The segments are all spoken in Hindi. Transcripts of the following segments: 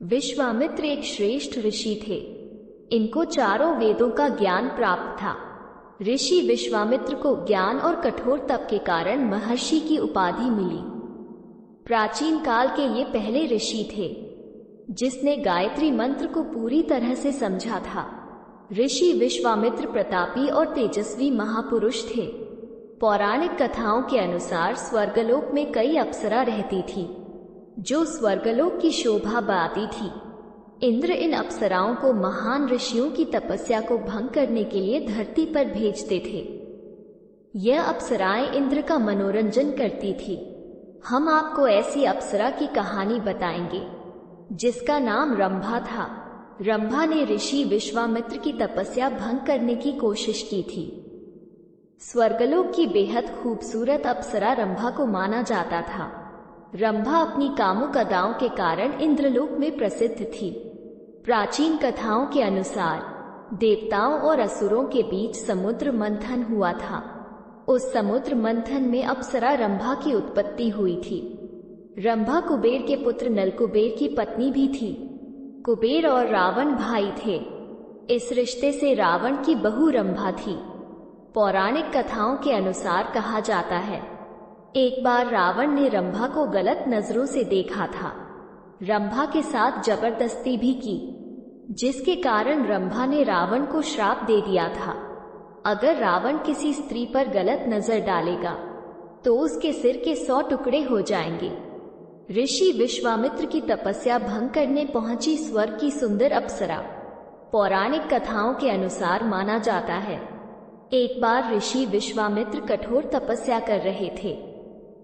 विश्वामित्र एक श्रेष्ठ ऋषि थे। इनको चारों वेदों का ज्ञान प्राप्त था। ऋषि विश्वामित्र को ज्ञान और कठोर तप के कारण महर्षि की उपाधि मिली। प्राचीन काल के ये पहले ऋषि थे जिसने गायत्री मंत्र को पूरी तरह से समझा था। ऋषि विश्वामित्र प्रतापी और तेजस्वी महापुरुष थे। पौराणिक कथाओं के अनुसार स्वर्गलोक में कई अप्सरा रहती थी जो स्वर्गलोक की शोभा बढ़ाती थी। इंद्र इन अप्सराओं को महान ऋषियों की तपस्या को भंग करने के लिए धरती पर भेजते थे। यह अप्सराएं इंद्र का मनोरंजन करती थी। हम आपको ऐसी अप्सरा की कहानी बताएंगे जिसका नाम रंभा था। रंभा ने ऋषि विश्वामित्र की तपस्या भंग करने की कोशिश की थी। स्वर्गलोक की बेहद खूबसूरत अप्सरा रंभा को माना जाता था। रंभा अपनी कामुक अदाओं के कारण इंद्रलोक में प्रसिद्ध थी। प्राचीन कथाओं के अनुसार देवताओं और असुरों के बीच समुद्र मंथन हुआ था। उस समुद्र मंथन में अप्सरा रंभा की उत्पत्ति हुई थी। रंभा कुबेर के पुत्र नलकुबेर की पत्नी भी थी। कुबेर और रावण भाई थे। इस रिश्ते से रावण की बहू रंभा थी। पौराणिक कथाओं के अनुसार कहा जाता है एक बार रावण ने रंभा को गलत नजरों से देखा था। रंभा के साथ जबरदस्ती भी की जिसके कारण रंभा ने रावण को श्राप दे दिया था। अगर रावण किसी स्त्री पर गलत नजर डालेगा तो उसके सिर के 100 टुकड़े हो जाएंगे। ऋषि विश्वामित्र की तपस्या भंग करने पहुंची स्वर्ग की सुंदर अप्सरा। पौराणिक कथाओं के अनुसार माना जाता है एक बार ऋषि विश्वामित्र कठोर तपस्या कर रहे थे।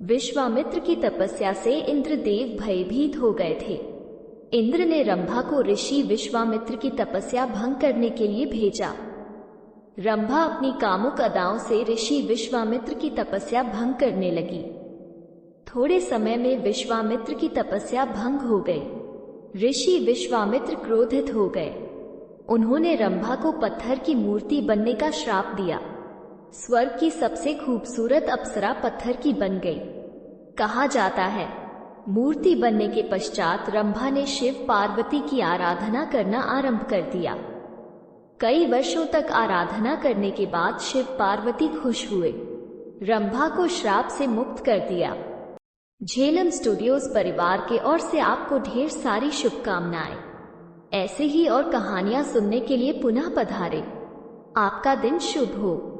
विश्वामित्र की तपस्या से इंद्रदेव भयभीत हो गए थे। इंद्र ने रंभा को ऋषि विश्वामित्र की तपस्या भंग करने के लिए भेजा। रंभा अपनी कामुक अदाओं से ऋषि विश्वामित्र की तपस्या भंग करने लगी। थोड़े समय में विश्वामित्र की तपस्या भंग हो गई। ऋषि विश्वामित्र क्रोधित हो गए। उन्होंने रंभा को पत्थर की मूर्ति बनने का श्राप दिया। स्वर्ग की सबसे खूबसूरत अप्सरा पत्थर की बन गई। कहा जाता है मूर्ति बनने के पश्चात रंभा ने शिव पार्वती की आराधना करना आरंभ कर दिया। कई वर्षों तक आराधना करने के बाद शिव पार्वती खुश हुए। रंभा को श्राप से मुक्त कर दिया। झेलम स्टूडियोज परिवार के ओर से आपको ढेर सारी शुभकामनाएं। ऐसे ही और कहानियां सुनने के लिए पुनः पधारें। आपका दिन शुभ हो।